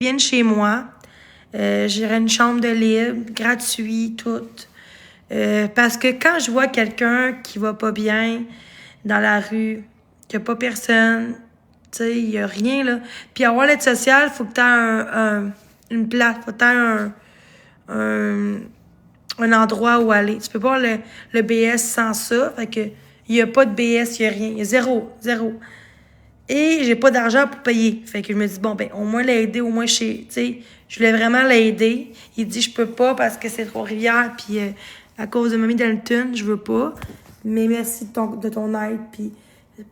viennent chez moi. J'irai une chambre de libre, gratuit, tout. Parce que quand je vois quelqu'un qui va pas bien dans la rue, qu'il n'y a pas personne, tu sais, il n'y a rien, là. Puis avoir l'aide sociale, faut que tu aies une place, faut que tu aies un endroit où aller. Tu peux pas avoir le BS sans ça. Fait que il n'y a pas de BS, il n'y a rien. Il y a zéro, zéro. Et j'ai pas d'argent pour payer. Fait que je me dis, bon, ben, au moins l'aider, au moins chez. Tu sais, je voulais vraiment l'aider. Il dit, je peux pas parce que c'est Trois-Rivières, puis à cause de Mamie Dalton, je veux pas. Mais merci de ton aide. Puis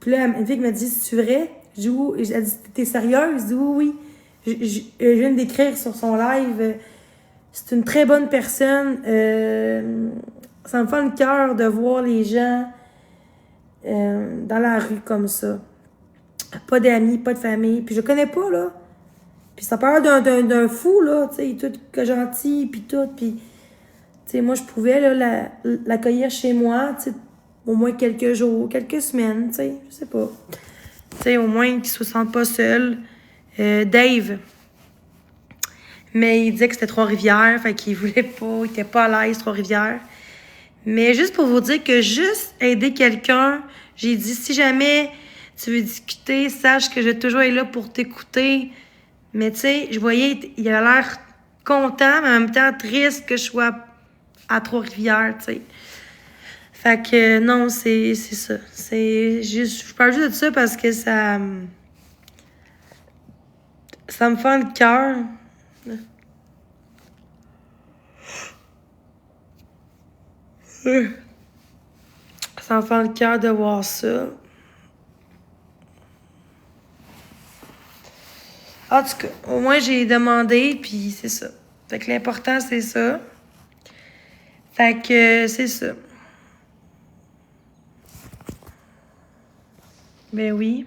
là, une fille qui m'a dit, c'est vrai? Je dis, oui. Elle dit, t'es sérieuse? Je dis, oui, oui. Je viens d'écrire sur son live. C'est une très bonne personne. Ça me fait le cœur de voir les gens dans la rue comme ça. Pas d'amis, pas de famille. Puis je connais pas, là. Puis ça parle d'un fou, là, tu sais, tout que gentil, puis tout. Puis, tu sais, moi, je pouvais, là, l'accueillir chez moi, tu sais, au moins quelques jours, quelques semaines, tu sais, je sais pas. Tu sais, au moins qu'il se sente pas seul. Dave. Mais il disait que c'était Trois-Rivières, fait qu'il voulait pas, il était pas à l'aise, Trois-Rivières. Mais juste pour vous dire que juste aider quelqu'un, j'ai dit, si jamais tu veux discuter, sache que je vais toujours être là pour t'écouter. Mais tu sais, je voyais, il a l'air content, mais en même temps triste que je sois à Trois-Rivières, tu sais. Fait que non, c'est ça. C'est juste, je parle juste de ça parce que ça me fait le cœur. Ça me fait le cœur de voir ça. En tout cas, au moins j'ai demandé, puis c'est ça. Fait que l'important, c'est ça. Fait que c'est ça. Ben oui.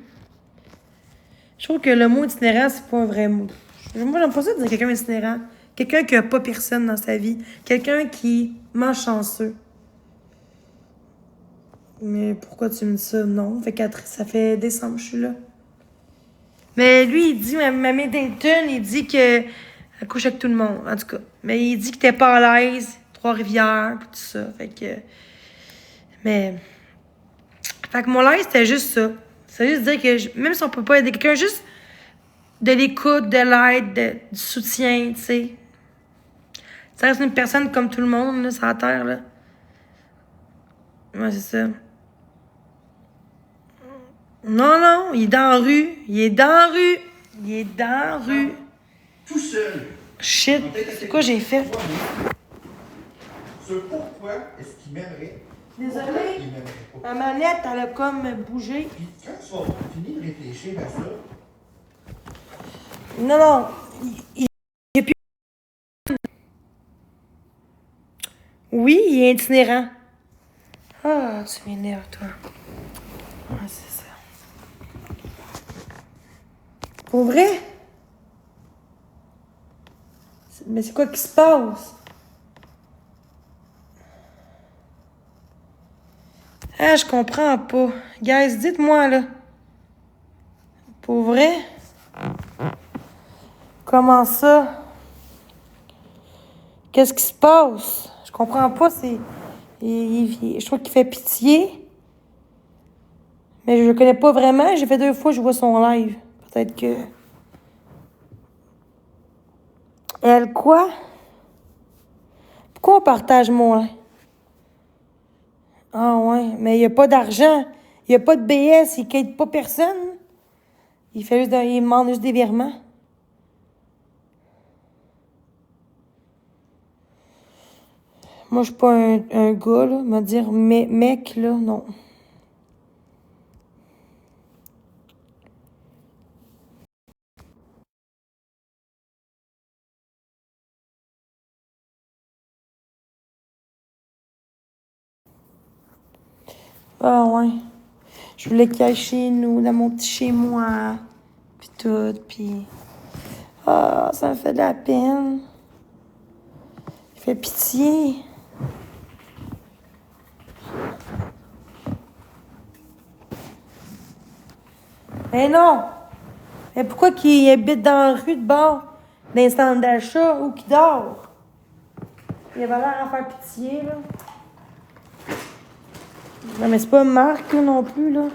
Je trouve que le mot itinérant, c'est pas un vrai mot. Moi, j'aime pas ça de dire quelqu'un d'itinérant. Quelqu'un qui a pas personne dans sa vie. Quelqu'un qui mange chanceux. Mais pourquoi tu me dis ça? Non. Ça fait décembre que je suis là. Mais lui, il dit, Mamie Dayton, il dit que elle couche avec tout le monde, en tout cas. Mais il dit que t'es pas à l'aise, Trois-Rivières, pis tout ça. Fait que. Mais. Fait que mon live, c'était juste ça. C'est juste dire que même si on peut pas aider quelqu'un, juste de l'écoute, de l'aide, du soutien, tu sais. Ça reste une personne comme tout le monde, là, sur la terre, là. Ouais, c'est ça. Non, non, il est dans la rue. Il est dans la rue. Il est dans la rue. Tout seul. Shit, c'est quoi j'ai fait? Ce pourquoi est-ce qu'il m'aimerait? Désolée, Il m'aimerait pas. ma manette, elle a comme bougé. Puis quand tu vas finir de réfléchir à ça, Non, non, il y a plus... Oui, il est itinérant. Ah, tu m'énerves, toi. Ah, c'est ça. Pour vrai? Mais c'est quoi qui se passe? Ah, je comprends pas. Guys, dites-moi, là. Pour vrai? Comment ça? Qu'est-ce qui se passe? Je comprends pas, c'est... je trouve qu'il fait pitié. Mais je le connais pas vraiment. J'ai fait 2 fois, je vois son live. Peut-être que... Elle, quoi? Pourquoi on partage mon live? Ah ouais, mais il n'y a pas d'argent. Il n'y a pas de BS, il ne quitte pas personne. Il demande juste des virements. Moi, je suis pas un gars, là. Me dire mec, là, non. Ah ouais. Je voulais qu'il aille chez nous, dans mon petit chez-moi. Puis tout, puis... Ah, ça me fait de la peine. Il fait pitié. Mais non! Mais pourquoi qu'il habite dans la rue de bord? dans les centres d'achat ou qui dort. Il avait l'air à faire pitié, là. Non, mais c'est pas Marc, là, non plus, là.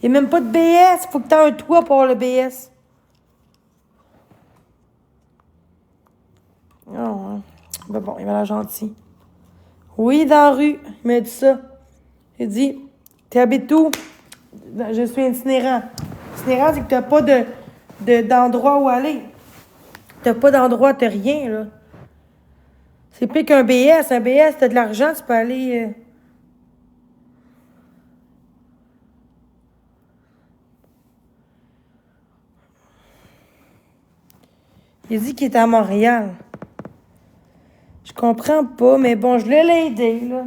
Il n'y a même pas de BS. Faut que tu aies un toit pour avoir le BS. Oh, ouais. Ben bon, il m'a l'air gentil. Oui, dans la rue. Il m'a dit ça. Il dit, tu habites où? Je suis itinérant. Itinérant, c'est que t'as pas d'endroit où aller. T'as pas d'endroit, t'as rien, là. C'est pire qu'un BS. Un BS, t'as de l'argent, tu peux aller... Il dit qu'il est à Montréal. Je comprends pas, mais bon, je l'ai aidé, là.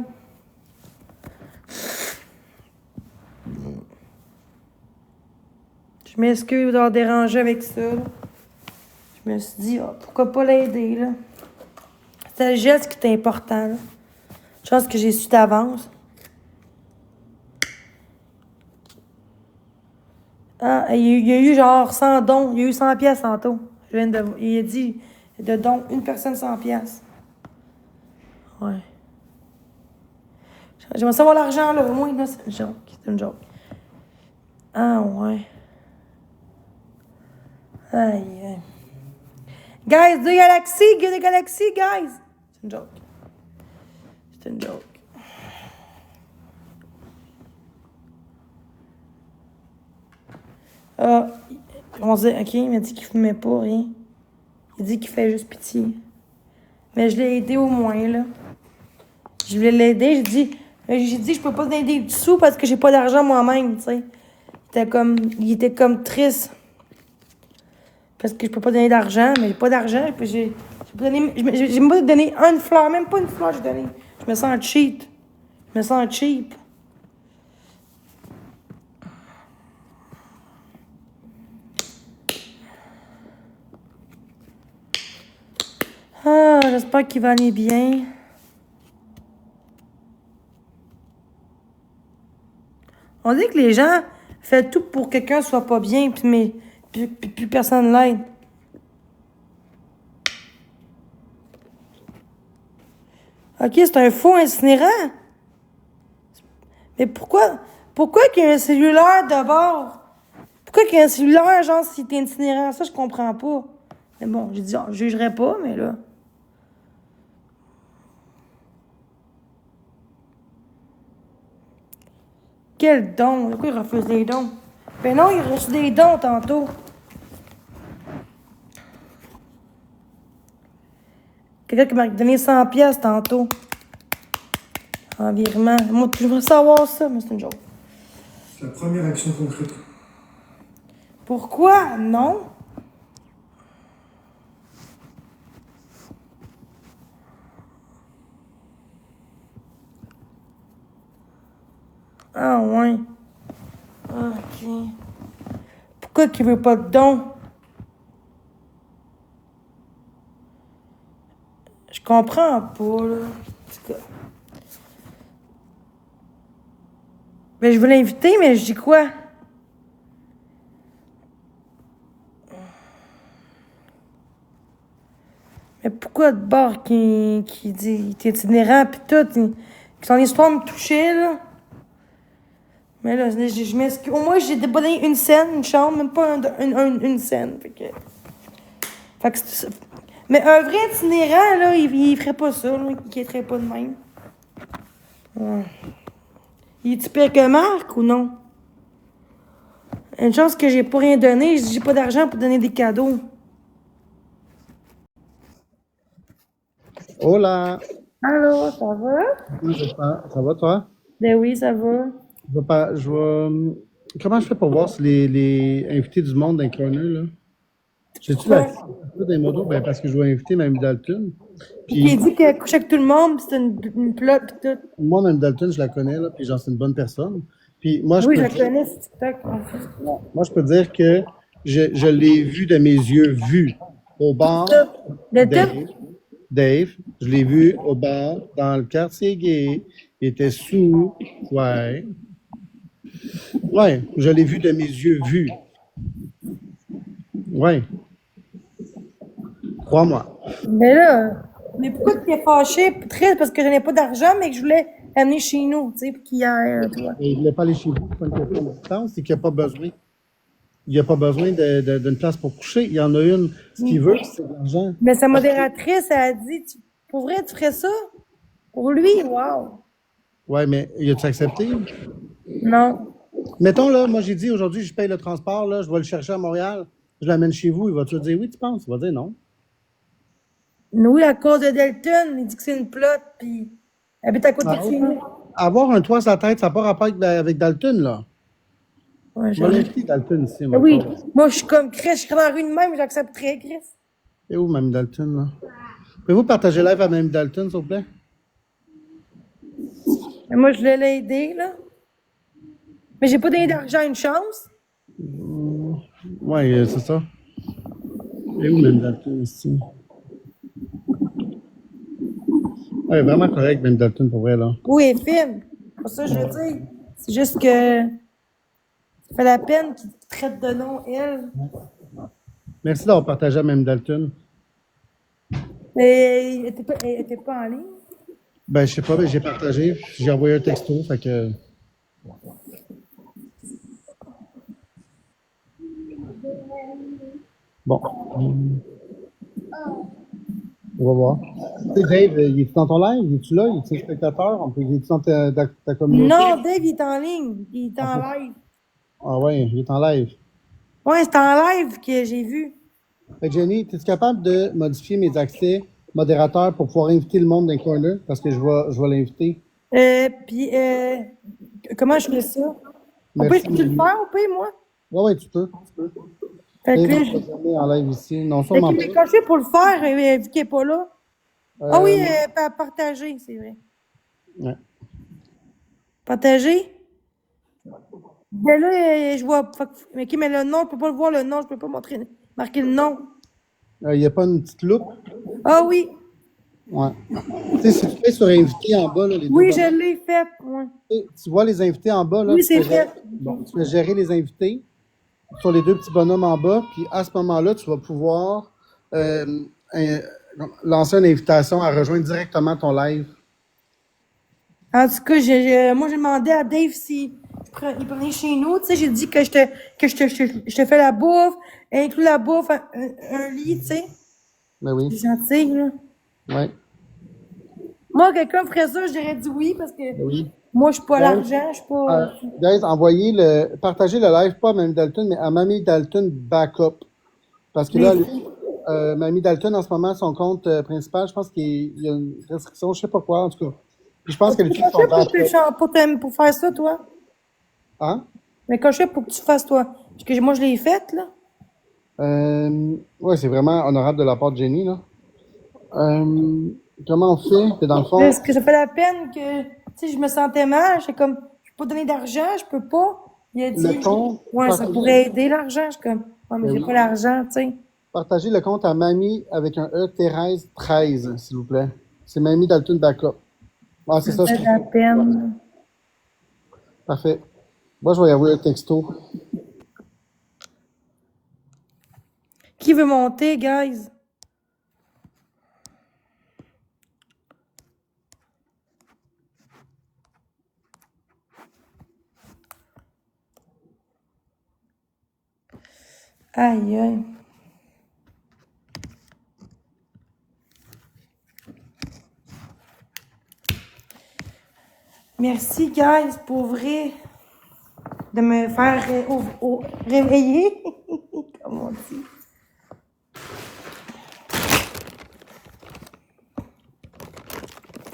Je m'excuse d'avoir dérangé avec ça, là. Je me suis dit, pourquoi pas l'aider, là? C'est le geste qui est important, là. Je pense que j'ai su d'avance. Ah, il y a eu genre 100 dons. Il y a eu 100 pièces tantôt. Il a dit de dons, une personne 100 pièces. Ouais. J'aimerais savoir l'argent, là. Au moins, là, c'est une joke. C'est une joke. Ah, ouais. Aïe, aïe. Guys, the galaxy, guys! C'est une joke. C'est une joke. Ah, on dit, ok, il m'a dit qu'il fumait pas, rien. Il dit qu'il fait juste pitié. Mais je l'ai aidé au moins, là. Je voulais l'aider, j'ai dit, je peux pas te donner des sous parce que j'ai pas d'argent moi-même, tu sais. Il était comme triste. Parce que je peux pas donner d'argent, mais j'ai pas d'argent. J'ai pas donné une fleur, même pas une fleur, j'ai donné. Je me sens cheap. Je me sens cheap. Ah, j'espère qu'il va aller bien. On dit que les gens font tout pour que quelqu'un soit pas bien, mais plus personne l'aide. Ok, c'est un faux incinérant. Mais pourquoi qu'il y a un cellulaire d'abord? Pourquoi qu'il y a un cellulaire, genre, si t'es itinérant? Ça, je comprends pas. Mais bon, j'ai dit, je jugerai pas, mais là... Quel don? Pourquoi il refuse des dons? Ben non, il a reçu des dons tantôt. Quelqu'un qui m'a donné 100 pièces tantôt. En virement. Moi, je veux savoir ça, mais c'est une joke. La première action concrète. Pourquoi? Non. Ah, ouais. Ok. Pourquoi qu'il veut pas de don? Je comprends pas, là. En tout cas. Ben, je veux l'inviter, mais je dis quoi? Mais pourquoi de bord qui dit qu'il est itinérant pis tout, que son histoire me touchait, là? Mais là, je m'excuse. Au moins, j'ai pas donné une scène, une chambre, même pas une scène. Fait que c'est ça. Mais un vrai itinérant, là, il ferait pas ça, là. Il quitterait pas de même. Ouais. Il est-tu pire que Marc ou non? Une chance que j'ai pas rien donné, j'ai pas d'argent pour donner des cadeaux. Hola! Allô, ça va? Ça va toi? Ben oui, ça va. Comment je fais pour voir si les invités du monde d'un corner, là? J'ai-tu Ouais. la des motos? Ben, parce que je vais inviter Mme Dalton. Puis il Puis, dit qu'il a couché avec tout le monde, pis c'est une plot pis tout. moi, Mme Dalton, je la connais, là, puis genre, c'est une bonne personne. Puis, moi, Oui, je la connais, c'est TikTok. moi, je peux dire que je l'ai vu de mes yeux vus au bar. Le Dave, top? Dave, je l'ai vu au bar dans le quartier gay. Il était sous. Ouais. Ouais, je l'ai vu de mes yeux vus. Ouais. Crois-moi. Mais là, mais pourquoi tu es fâché, triste parce que je n'ai pas d'argent, mais que je voulais l'amener chez nous, tu sais, pour qu'il y ait, toi. Et il voulait pas aller chez vous, c'est pas une question de distance, c'est qu'il n'y a pas besoin. Il n'y a pas besoin d'une place pour coucher. Il y en a une. Ce qu'il veut, c'est de l'argent. Mais sa modératrice, elle a dit, pour vrai, tu ferais ça? Pour lui? Wow! Ouais, mais il a-tu accepté? Non. Mettons, là, moi, j'ai dit aujourd'hui, je paye le transport, là, je vais le chercher à Montréal, je l'amène chez vous. Il va-tu dire oui, tu penses? Il va dire non. Oui, à cause de Delton, il dit que c'est une plotte, puis elle habite à côté Ah, de chez nous. avoir un toit sur la tête, ça n'a pas rapport avec Dalton, là. Ouais, Je vais l'inviter, Dalton, ici, moi. oui, moi, je suis comme Chris, je serais dans la rue de même, j'accepterais Chris. Et où, Mme Dalton, là? Pouvez-vous partager live à Mme Dalton, s'il vous plaît? Mais moi, je voulais l'aider, là. Mais j'ai pas donné d'argent à une chance. Oui, c'est ça. Et où, Mme Dalton, ici? Ouais, vraiment correct, Mme Dalton, pour vrai, là. Oui, elle est fine. C'est pas ça que je veux dire. C'est juste que ça fait la peine qu'il te traite de nom, elle. Merci d'avoir partagé à Mme Dalton. Mais elle était pas en ligne. Ben, je sais pas, mais j'ai partagé, j'ai envoyé un texto, fait que... Bon. On va voir. Tu sais, Dave, il est dans ton live? Il est-tu là? Il est-tu spectateur? Il est-tu dans ta communauté? Non, Dave, il est en ligne. Il est en live. Ah ouais, il est en live. Ouais, c'est en live que j'ai vu. Fait que Jenny, es-tu capable de modifier mes accès modérateurs pour pouvoir inviter le monde dans le corner? Parce que je vais l'inviter. Puis, comment je fais ça? On peut Merci. le faire, on peut, moi? Ouais, tu peux. Fait que Dave, là, on va jamais en live ici. Non, fait sûrement qu'il pas. m'est coché pour le faire, vu qu'il n'est pas là. Ah oui, Euh, partager, c'est vrai. ouais. Partager? Ben là, je vois. Mais OK, mais le nom, je peux pas le voir, le nom, je peux pas marquer le nom. Il n'y a pas une petite loupe? Ah oui, Ouais. Tu sais, si tu fais sur invité en bas, là, les deux oui, bonhommes, je l'ai fait. Ouais. tu vois les invités en bas, là, Oui, tu c'est peux gérer, fait. bon, tu peux gérer les invités sur les deux petits bonhommes en bas, puis à ce moment-là, tu vas pouvoir euh, euh, lancer une invitation à rejoindre directement ton live. En tout cas, moi, j'ai demandé à Dave si il prenait chez nous. Tu sais, j'ai dit que je te fais la bouffe, inclus la bouffe, un lit, tu sais. Ben oui. C'est gentil, là. Ouais. Moi, quelqu'un ferait ça, j'aurais dit oui, parce que Ben oui. moi, je suis pas Guys, l'argent, je suis pas. guys, partagez le live, pas à Mamie Dalton, mais à Mamie Dalton Backup. Parce que là, Mamie Dalton, en ce moment, son compte principal, je pense qu'il y a une restriction, je sais pas quoi, en tout cas. Puis je pense qu'elle utilise son backup. Pour faire ça, toi. Hein? Mais quand je fais pour que tu fasses, toi. Parce que moi, je l'ai faite, là. Ouais, c'est vraiment honorable de la part de Jenny, là. Comment on fait? Que dans le fond, Est-ce que ça fait la peine que, tu sais, je me sentais mal, j'étais comme, je peux pas donner d'argent, je peux pas. Il a dit, le compte, ouais, ça pourrait aider l'argent. Je suis comme, ouais, mais j'ai pas l'argent, tu sais. partagez le compte à Mamie avec un E, Thérèse 13, s'il vous plaît. C'est Mamie Dalton Backup. Ah, c'est ça, Ça je fait la peine. Parfait. Moi, je vais y envoyer un texto. Qui veut monter, guys? Aïe, aïe. Merci, guys, pour vrai, de me faire réveiller, comme on dit.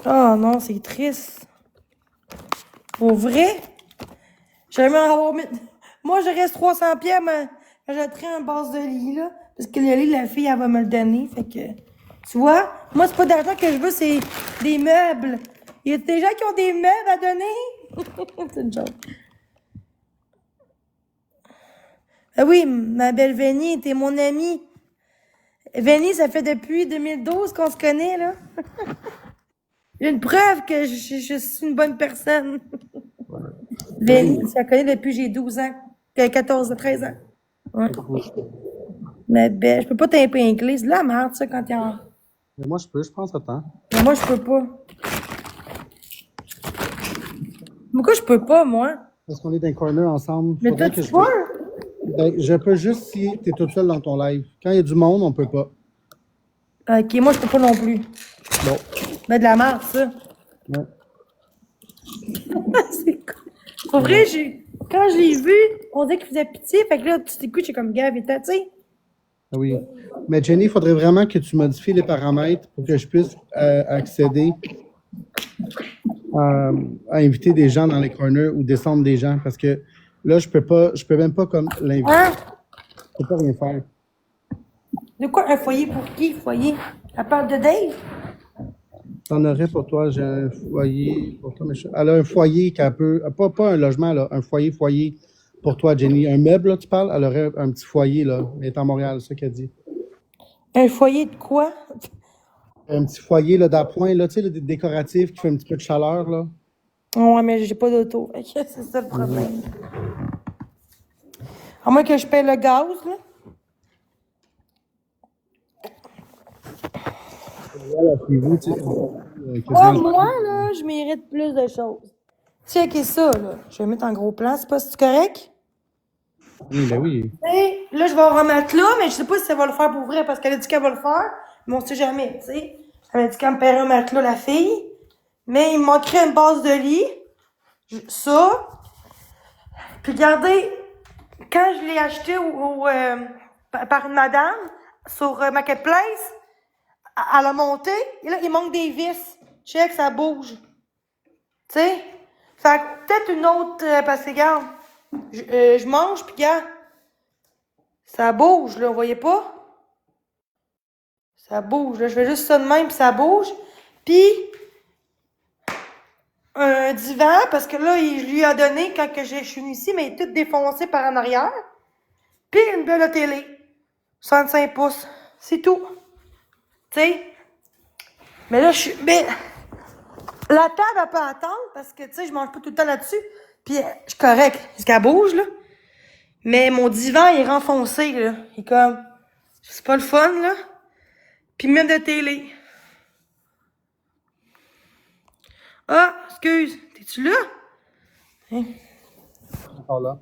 Oh non, c'est triste. Pour vrai, j'aimerais avoir... Moi, je reste 300 pieds, mais j'achèterais un base de lit, là. Parce que le lit, la fille, elle va me le donner. Fait que, tu vois, moi, c'est pas d'argent que je veux, c'est des meubles. Il y a des gens qui ont des meubles à donner. C'est une joke. Ah oui, ma belle Vénie, t'es mon amie. Vénie, ça fait depuis 2012 qu'on se connaît, là. J'ai une preuve que je suis une bonne personne. Vénie, je la connais depuis que j'ai 12 ans. 14, 13 ans. Ouais. Mais ben, je peux pas t'impincler. C'est de la merde, ça, quand t'es en... Mais moi, je peux, je prends ce temps. Mais moi, je peux pas. Pourquoi je peux pas, moi? Parce qu'on est dans le corner ensemble. Mais Faudrait toi, que tu je peux? Ben, je peux juste si tu es toute seule dans ton live. Quand il y a du monde, on peut pas. Ok, moi, je peux pas non plus. Bon. Mais de la merde, ça. Ouais. C'est cool. Pour vrai, quand je l'ai vu, on dirait qu'il faisait pitié. Fait que là, tout d'un coup, j'ai comme Gab et tu sais. Oui. Mais Jenny, il faudrait vraiment que tu modifies les paramètres pour que je puisse accéder à inviter des gens dans les corners ou descendre des gens. Parce que là, je peux même pas comme l'inviter. Hein? Je peux pas rien faire. De quoi un foyer pour qui, foyer? Elle parle de Dave? T'en aurais pour toi, j'ai un foyer pour toi. Mais elle a un foyer qu'elle peut. Pas un logement, là. Un foyer pour toi, Jenny. Un meuble, là, tu parles? Elle aurait un petit foyer, là. Elle est à Montréal, c'est ça qu'elle dit. Un foyer de quoi? Un petit foyer, là, d'appoint, là, tu sais, le décoratif qui fait un petit peu de chaleur, là. Ouais, mais j'ai pas d'auto. Fait que c'est ça le problème. À moins que je paye le gaz, là. Voilà, puis vous, tu sais, Moi, là, je mérite plus de choses. Checkez ça, là. Je vais mettre en gros plan. C'est pas si correct? Oui, ben oui. T'sais, là, je vais en remettre là, mais je sais pas si ça va le faire pour vrai parce qu'elle a dit qu'elle va le faire. Mais on sait jamais, tu sais. Elle a dit qu'elle me paierait un matelas, la fille. Mais il me manquerait une base de lit. Ça. Puis regardez, quand je l'ai acheté par une madame sur Marketplace, elle a monté, et là, il manque des vis. Check, ça bouge. Tu sais? Fait que peut-être une autre, parce que regarde, je mange, puis regarde, ça bouge, là, vous voyez pas? Ça bouge, là, je fais juste ça de même, puis ça bouge. Puis, un divan, parce que là, je lui ai donné quand que je suis venue ici, mais il est tout défoncé par en arrière. Puis une belle télé, 65 pouces, c'est tout. Tu sais? Mais là, mais la table, elle peut attendre, parce que, tu sais, je mange pas tout le temps là-dessus. Puis, je suis correct, parce qu'elle bouge, là. Mais mon divan, il est renfoncé, là. Il est comme... C'est pas le fun, là. Puis même de télé. Ah, excuse. T'es-tu là? Hein? Encore là.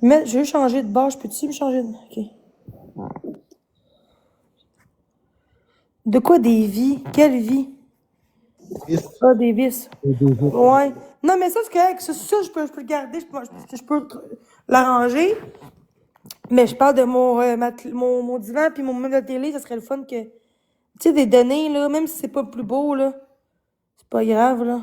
Mais je veux changer de base. Peux-tu me changer de... OK. De quoi des vies? Quelle vie? Ah, des vis. Ouais. Non, mais ça, c'est correct. Ça, je peux le garder. Je peux l'arranger. Mais je parle de mon divan puis mon meuble de télé. Ça serait le fun que... Tu sais, des données, là, même si c'est pas plus beau, là, c'est pas grave, là.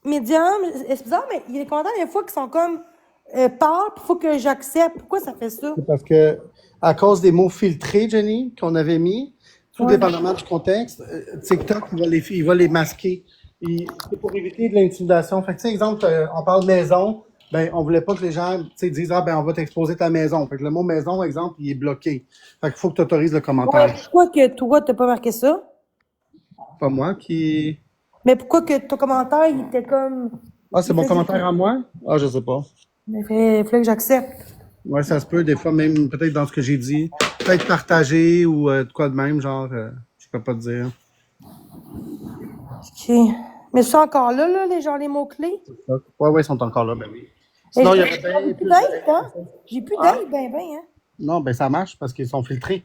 Médium, c'est bizarre, mais il y a des commentaires des fois qui sont comme pâles, puis il faut que j'accepte. Pourquoi ça fait ça? C'est parce que, à cause des mots filtrés, Jenny, qu'on avait mis, tout dépendamment du contexte, TikTok, il va les masquer. C'est pour éviter de l'intimidation. Fait que, tu sais, exemple, on parle de maison, ben, on voulait pas que les gens, tu sais, disent, ah, ben, on va t'exposer ta maison. Fait que le mot maison, exemple, il est bloqué. Fait qu'il faut que tu autorises le commentaire. Ouais, pourquoi que toi, t'as pas marqué ça? Pas moi qui... Mais pourquoi que ton commentaire, il était comme... Ah, c'est mon commentaire à moi? Ah, je sais pas. Mais il fallait que j'accepte. Ouais, ça se peut, des fois, même peut-être dans ce que j'ai dit. Peut-être partagé ou de quoi de même, genre, je peux pas te dire. OK. Mais c'est encore là, les mots-clés? Ouais, ils sont encore là, ben oui. Sinon, il y aurait bien J'ai plus plus... d'aide, hein? J'ai plus d'aide, hein? Non, ben ça marche parce qu'ils sont filtrés.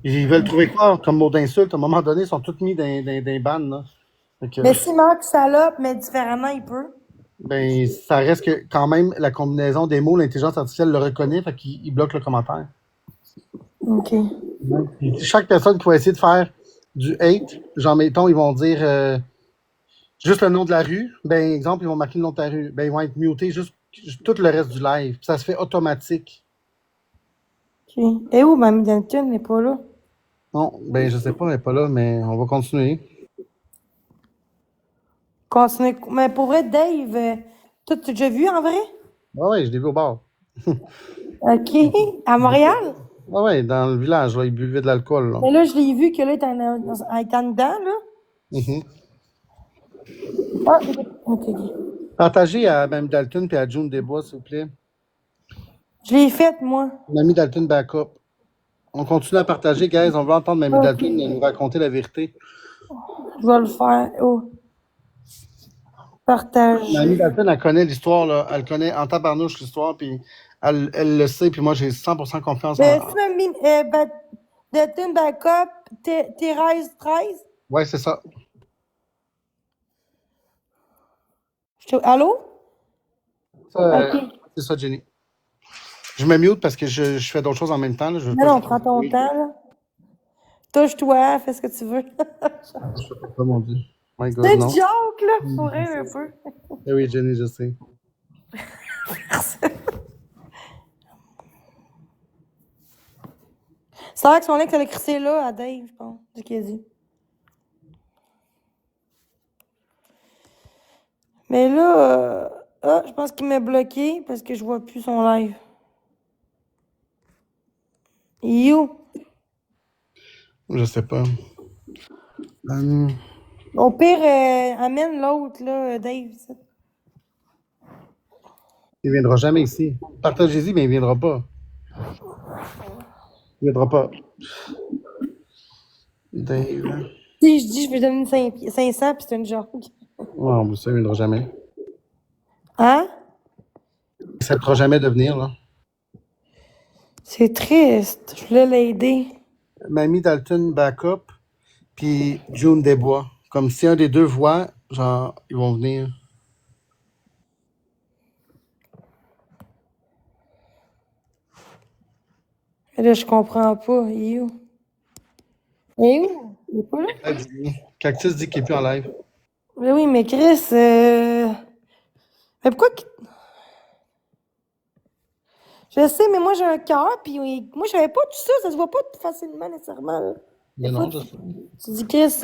Ils veulent trouver quoi comme mot d'insulte? À un moment donné, ils sont tous mis dans des bannes, là. Que, Mais s'il marque salope, mais différemment, il peut. ben, ça reste que quand même la combinaison des mots, l'intelligence artificielle le reconnaît, fait qu'il bloque le commentaire. OK. Puis chaque personne qui va essayer de faire du hate, genre mettons, ils vont dire juste le nom de la rue, ben exemple, ils vont marquer le nom de ta rue, ben ils vont être mutés juste tout le reste du live. Puis ça se fait automatique. OK. Et où, Mamie Dalton n'est pas là? Non, ben je sais pas, elle n'est pas là, mais on va continuer. Continuez. Mais pour vrai, Dave, toi, tu as déjà vu en vrai? Ouais, je l'ai vu au bar. OK. À Montréal? Ouais, dans le village, là, ils buvaient de l'alcool, là. Mais là, je l'ai vu que là, il est en dedans, là. Mhm. Ah, OK. Partagez à Mme Dalton et à June Desbois, s'il vous plaît. Je l'ai faite, moi. Mamie Dalton backup. On continue à partager, guys. On veut entendre Mamie Ok. Dalton nous raconter la vérité. Je vais le faire. Oh, Mamie partager. Dalton, elle connaît l'histoire, là. Elle connaît en tabarnouche l'histoire, puis elle le sait, puis moi, j'ai 100% confiance en... Si ma mine, Dalton backup, Thérèse 13. Ouais, c'est ça. Allô? Ça, Ok. c'est ça, Jenny. Je me mute parce que je fais d'autres choses en même temps, là. Je veux pas... Non, prends ton temps, là. Touche-toi, fais ce que tu veux. Je fais pas, mon Dieu. My God, C'est une non. joke, là. Faut rire un peu. Eh oui, Jenny, je sais. C'est vrai que son ex, elle a crissé là à Dave, je pense. C'est ce qu'il a dit. Mais là, je pense qu'il m'a bloqué parce que je vois plus son live. You. Je sais pas. Au pire, amène l'autre, là, Dave. Ça. Il viendra jamais ici. Partagez-y, mais il viendra pas. Il viendra pas. Dave. Si je dis, je vais donner 500, puis c'est une joke. Non, ça, il viendra jamais. Hein? Il n'acceptera jamais de venir, là. C'est triste. Je voulais l'aider. Mamie Dalton backup, puis June Desbois. Comme si un des deux voit, genre, ils vont venir. Mais là, je comprends pas. Il est où? Il est où? Il est pas là? Cactus dit qu'il est plus en live. Mais oui, mais Chris, mais pourquoi Je sais, mais moi, j'ai un cœur, puis moi, je savais pas tout ça. Ça se voit pas facilement, nécessairement, là. Mais Des non, fois, je sais. tu dis, Chris,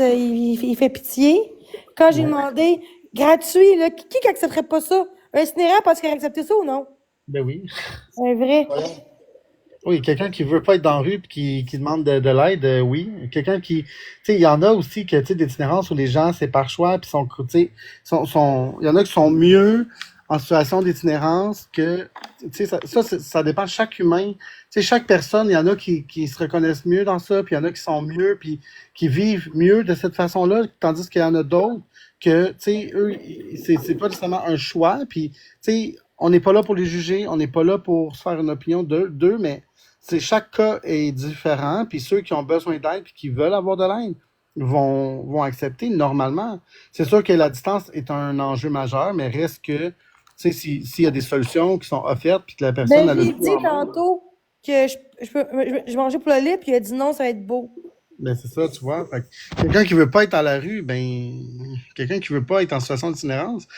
il fait pitié. Quand j'ai demandé, gratuit, là, qui accepterait pas ça? Un cinéraire parce qu'il a accepté ça ou non? Ben oui. C'est vrai. Oui, quelqu'un qui veut pas être dans la rue puis qui demande de l'aide, oui. Quelqu'un qui, tu sais, il y en a aussi que, tu sais, d'itinérance où les gens, c'est par choix puis sont, tu sais, il y en a qui sont mieux en situation d'itinérance que, tu sais, ça dépend de chaque humain. Tu sais, chaque personne, il y en a qui se reconnaissent mieux dans ça, puis il y en a qui sont mieux puis qui vivent mieux de cette façon-là, tandis qu'il y en a d'autres que, tu sais, eux, c'est pas nécessairement un choix, puis, tu sais, on n'est pas là pour les juger, on n'est pas là pour se faire une opinion d'eux, mais chaque cas est différent, puis ceux qui ont besoin d'aide et qui veulent avoir de l'aide vont accepter normalement. C'est sûr que la distance est un enjeu majeur, mais reste que, tu sais, s'il y a des solutions qui sont offertes, puis que la personne Ben, a j'ai le dit tantôt que je mangeais pour le lait, puis il a dit non, ça va être beau. ben c'est ça, tu vois. Fait que quelqu'un qui veut pas être à la rue, ben quelqu'un qui veut pas être en situation d'itinérance,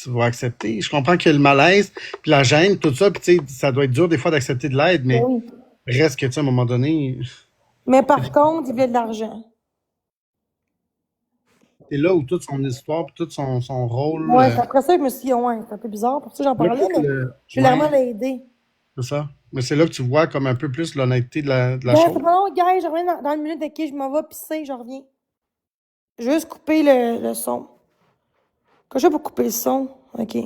va accepter. Je comprends qu'il y a le malaise, puis la gêne, tout ça, puis tu sais, ça doit être dur des fois d'accepter de l'aide, Ben mais oui. reste que, tu sais, à un moment donné, Mais par contre, il voulait de l'argent. c'est là où toute son histoire, puis tout son rôle. Ouais, c'est après ça que je me suis dit, ouais, c'est un peu bizarre. Pour ça, j'en Là parlais, mais je voulais vraiment ouais, l'aider. c'est ça. Mais c'est là que tu vois comme un peu plus l'honnêteté de la Ben, c'est chose. pas long, gars, je reviens dans une minute de qui je m'en vais pisser, je reviens. Je vais juste couper le son. Quand je vais pour couper le son, ok.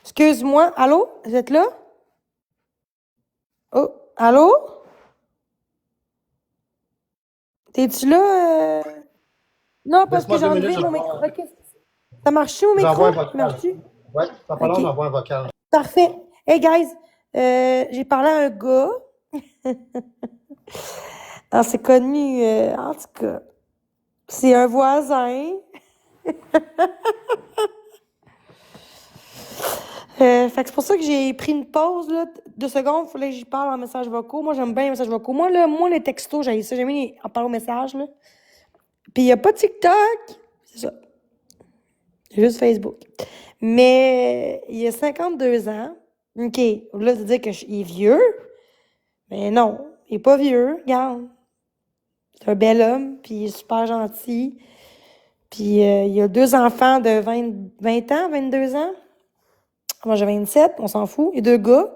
Excuse-moi, allô? Vous êtes là? Oh, allô? T'es-tu là? Non, parce que Laisse-moi j'ai 2 minutes, enlevé mon micro. OK. Ça marche-tu, mon j'envoie un micro? Ça vocal. marche-tu? Ouais, ça va pas long, OK. j'envoie un vocal. Parfait. Hey, guys, j'ai parlé à un gars. On s'est connus, en tout cas. C'est un voisin. Fait que c'est pour ça que j'ai pris une pause, là. 2 secondes, il fallait que j'y parle en message vocaux. Moi, j'aime bien les messages vocaux. Moi, les textos, j'ai ça. J'aime bien en parler au message, là. Puis il n'y a pas de TikTok. C'est ça. C'est juste Facebook. Mais il a 52 ans. OK. Là, ça veut dire qu'il est vieux. Mais non, il est pas vieux. Regarde. C'est un bel homme, puis il est super gentil. Puis il a 2 enfants de 20 ans, 22 ans. Moi, j'ai 27, on s'en fout. Il y a 2 gars.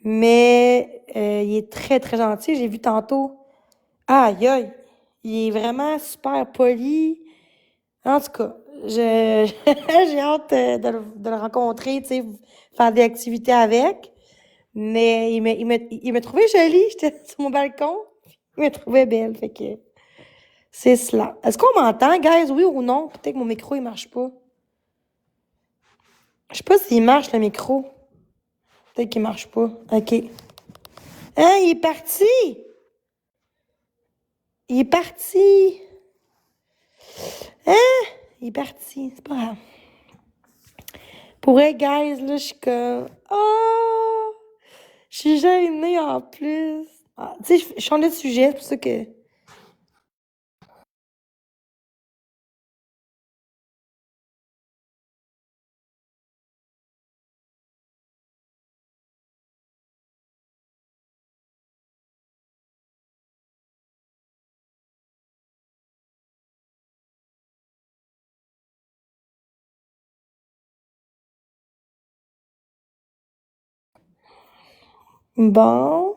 Mais il est très, très gentil. J'ai vu tantôt. Aïe, aïe. Il est vraiment super poli. En tout cas, j'ai hâte de le rencontrer, tu sais, faire des activités avec. Mais il m'a trouvé jolie. J'étais sur mon balcon. Il m'a trouvé belle. Fait que c'est cela. Est-ce qu'on m'entend, guys? Oui ou non? Peut-être que mon micro, il marche pas. Je sais pas s'il marche, le micro. Peut-être qu'il marche pas. OK. Hein, il est parti! Il est parti! Hein? Il est parti. C'est pas grave. Pour vrai, guys, là, je suis comme... Oh! Je suis gênée en plus. Ah, tu sais, je changeais de sujet, c'est pour ça que... Bon.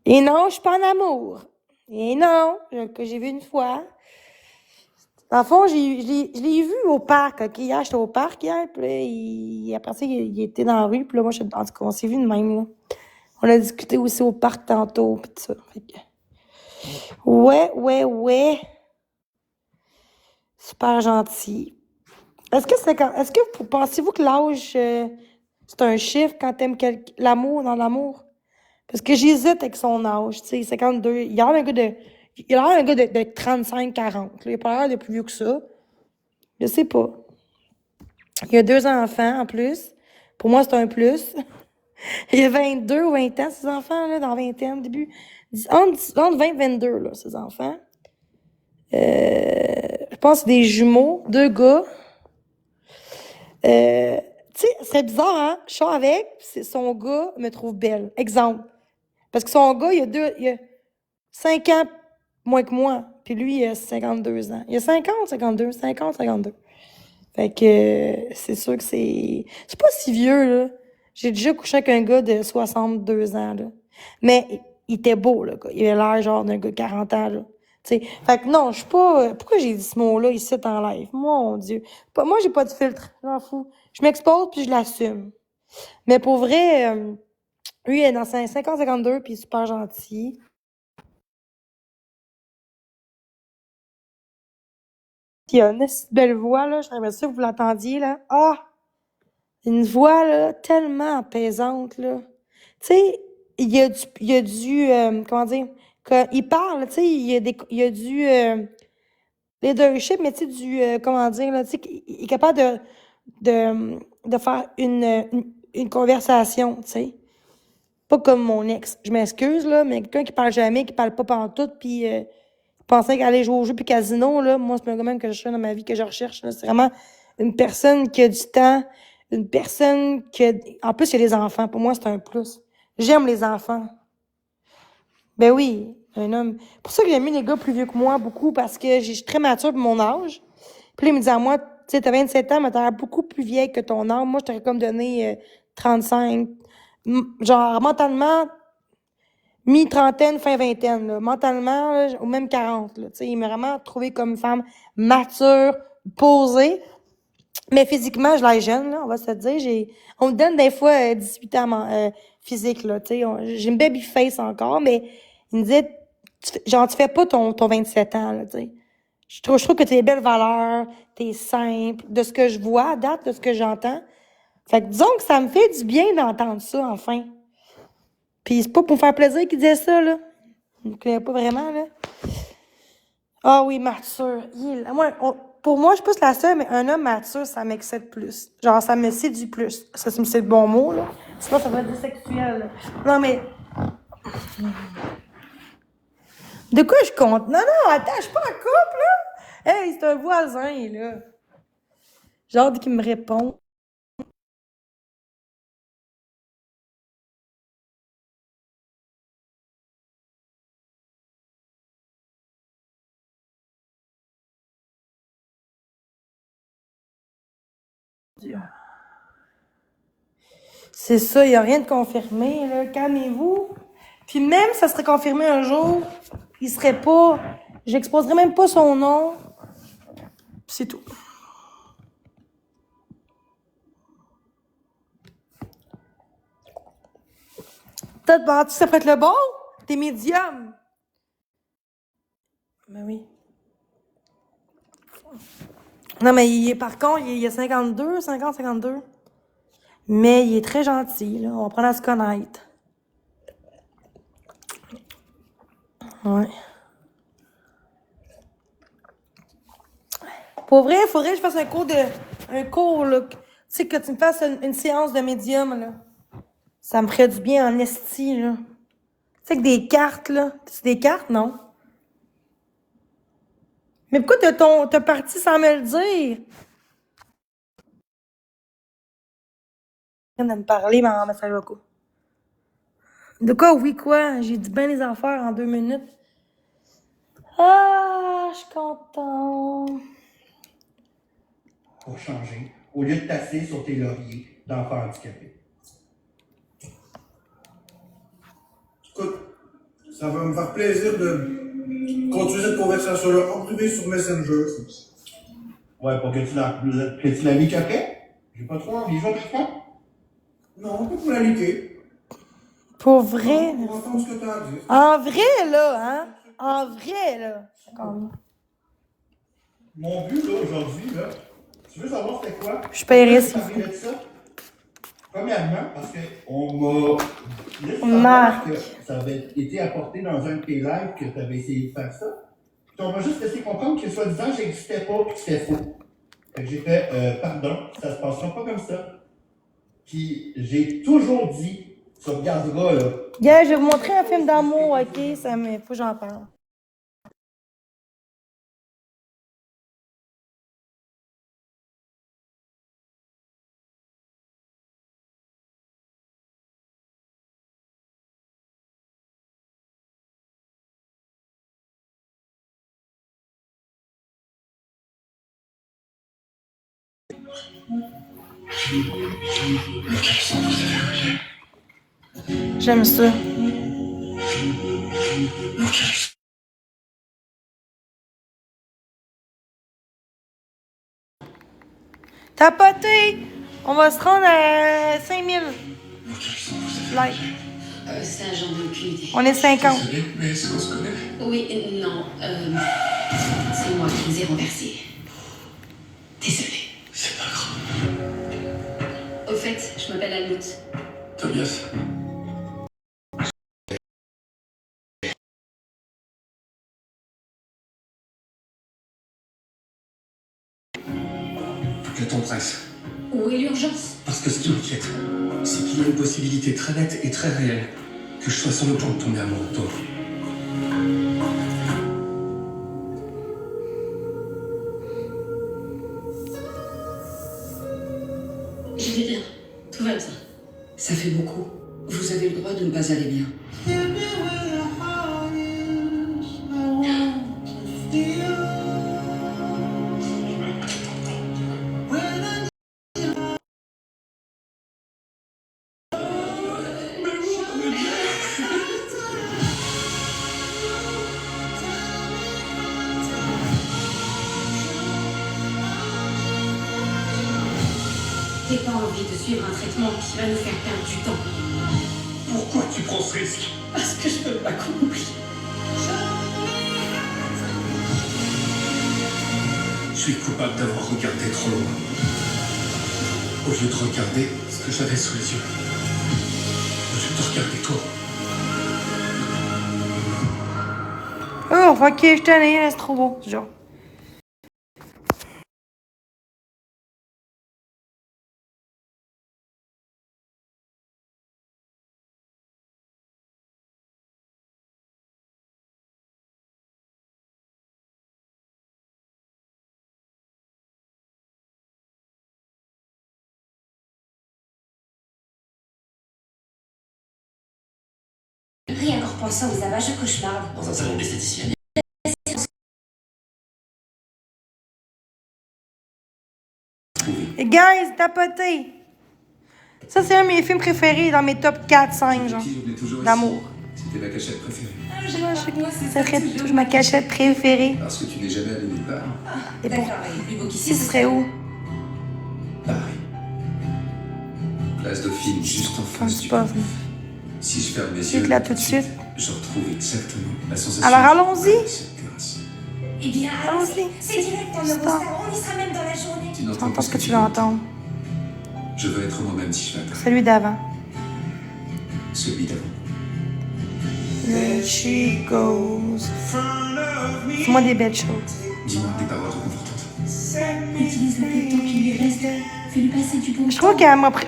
Et non, je suis pas en amour. Et non, que j'ai vu une fois. Dans le fond, je l'ai vu au parc, OK? Hier, j'étais au parc hier, puis là, après ça, il était dans la rue, puis là, moi, en tout cas, on s'est vu de même, là. On a discuté aussi au parc tantôt, puis tout ça. Fait que... Ouais, ouais, ouais. Super gentil. Est-ce que pensez-vous que l'âge, c'est un chiffre quand t'aimes l'amour dans l'amour? Parce que j'hésite avec son âge, tu sais, 52. Il a l'air un gars de 35-40. Il a pas l'air de plus vieux que ça. Je sais pas. Il a 2 enfants en plus. Pour moi, c'est un plus. Il a 22 ou 20 ans, ses enfants, là, dans 20 ans, début. Entre 20 et 22, là, ses enfants. Je pense que c'est des jumeaux, 2 gars. Tu sais, c'est bizarre, hein? Je sors avec, son gars me trouve belle. Exemple. Parce que son gars, il a 5 ans moins que moi. Puis lui, il a 52 ans. Il a 50, 52, 50, 52. Fait que c'est sûr que c'est pas si vieux, là. J'ai déjà couché avec un gars de 62 ans, là. Mais il était beau, là, gars. Il avait l'air genre d'un gars de 40 ans, là. T'sais, fait que non, je suis pas... Pourquoi j'ai dit ce mot-là ici en live? Mon Dieu. Moi, j'ai pas de filtre. J'en fous. Je m'expose puis je l'assume. Mais pour vrai, lui, il est dans 50-52 puis il est super gentil. Puis il a une belle voix, là. J'aimerais ça que vous l'entendiez, là. Ah! Une voix, là, tellement apaisante, là. Tu sais, comment dire, quand il parle, tu sais, il y a du leadership, mais tu sais, comment dire, là, tu sais, il est capable de faire une conversation, tu sais. Pas comme mon ex. Je m'excuse, là, mais quelqu'un qui parle jamais, qui parle pas pantoute, puis pensait qu'aller jouer au jeu puis casino, là, moi, c'est pas même que je cherche dans ma vie que je recherche, là. C'est vraiment une personne qui a du temps, une personne qui a... En plus, il y a des enfants. Pour moi, c'est un plus. J'aime les enfants. Ben oui, un homme. Pour ça que j'aime mieux les gars plus vieux que moi, beaucoup, parce que je suis très mature pour mon âge. Puis là, il me disait à moi, tu sais, t'as 27 ans, mais t'as l'air beaucoup plus vieille que ton âge. Moi, je t'aurais comme donné 35. Genre, mentalement, mi-trentaine, fin vingtaine, là. Mentalement, là, ou même 40, là. Tu sais, il m'a vraiment trouvé comme une femme mature, posée. Mais physiquement, je l'air jeune, là, on va se le dire. On me donne des fois 18 ans physique, là, tu sais. J'ai une baby face encore, mais il me disait, tu fais pas ton 27 ans, là, tu sais. Je trouve que t'as des belles valeurs, t'es simple, de ce que je vois à date, de ce que j'entends. Fait que disons que ça me fait du bien d'entendre ça, enfin. Puis c'est pas pour me faire plaisir qu'il disait ça, là. Je me connais pas vraiment, là. Ah oui, mature. Pour moi, je suis pas la seule, mais un homme mature, ça m'excite plus. Genre, ça me séduit plus. Ça, c'est le bon mot, là. Sinon, ça va être sexuel, là. Non, mais... De quoi je compte? Non, non, attends, je suis pas en couple, là. Hey, c'est un voisin, là. J'ai hâte qu'il me réponde. C'est ça, il n'y a rien de confirmé, là. Calmez-vous. Puis même si ça serait confirmé un jour, il serait pas... J'exposerais même pas son nom. Puis c'est tout. Peut-être penses-tu que ça peut être le bon? T'es médium. Ben oui. Non, mais par contre, il a 52. Mais il est très gentil, là. On va apprendre à se connaître. Ouais. Pour vrai, il faudrait que je fasse un cours, là. Tu sais, que tu me fasses une séance de médium, là. Ça me ferait du bien en esti, là. Tu sais, que des cartes, là. C'est des cartes, non? Mais pourquoi t'as parti sans me le dire? De me parler, mais en message vocal. De quoi, oui, quoi? J'ai dit bien les affaires en 2 minutes. Ah, je suis contente. Pour changer, au lieu de tasser sur tes lauriers d'enfants handicapés. Écoute, ça va me faire plaisir de continuer cette conversation-là en privé sur Messenger. Ouais, pour que tu la liques après? J'ai pas trop envie, je vais le faire. Non, pas pour la liquer. Pour vrai? Pour entendre ce que t'as à dire. En vrai, là, hein? En vrai, là. Comme... Mon but, là, aujourd'hui, là, tu veux savoir c'était quoi? Je paierais si ça. vous de ça. Premièrement, parce qu'on m'a laissé Marc. savoir que ça avait été apporté dans un de tes lives, que tu avais essayé de faire ça. Puis on m'a juste laissé comprendre que soi-disant, j'existais pas et que c'était faux. Fait que j'ai fait, pardon, ça se passera pas comme ça. Puis j'ai toujours dit, tu regarderas, là. Yeah, je vais vous montrer un film d'amour, ok? Faut que j'en parle. J'aime ça. Tapoter! On va se rendre à 5000 likes. Ça, j'en ai aucune idée. On est 50. Désolé, mais est-ce qu'on se connaît? Oui, non, c'est moi qui les ai renversés. Désolée. C'est pas grave. Au fait, je m'appelle Almout. Tobias. Faut que le temps presse. Où est l'urgence? Parce que ce qui m'inquiète, c'est qu'il y a une possibilité très nette et très réelle que je sois sur le point de tomber amoureux de toi. Je vais bien. Tout va bien. Ça fait beaucoup. Vous avez le droit de ne pas aller bien. J'ai pas envie de suivre un traitement qui va nous faire perdre du temps. Pourquoi tu prends ce risque? Parce que je veux pas qu'on oublie. Je suis coupable d'avoir regardé trop loin. Au lieu de regarder ce que j'avais sous les yeux. Au lieu de regarder toi. Oh, ok, je t'en ai, c'est trop beau, genre. Rien qu'en repensant aux abat, je cauchemarde. Dans un salon d'esthéticienne. Et guys, tapoté! Ça, c'est un de mes films préférés dans mes top 4-5, genre. D'amour. C'était ma cachette préférée. Ça serait toujours ma cachette préférée. Parce que tu n'es jamais allé nulle part. Et pour... D'accord, il est plus beau Si, qu'ici. ce serait où? Paris. Place Dauphine, juste en Quand face c'est du pas pont. venu. Si je ferme mes Clique yeux, là tout de suite. je retrouve exactement la sensation. Alors, allons-y. de cette terrasse. Eh bien, Allons-y. c'est direct en Eurostar. On y sera même dans la journée. Tu n'entends Entends pas ce que tu veux entendre. Je veux être moi-même si je vais à Paris. Celui d'avant. Celui d'avant. There she goes. Fais-moi des belles choses. Dis-moi des paroles réconfortantes. Utilise le peu de temps qui lui reste. Fais-lui passer du bon Je trouve qu'elle m'a pris...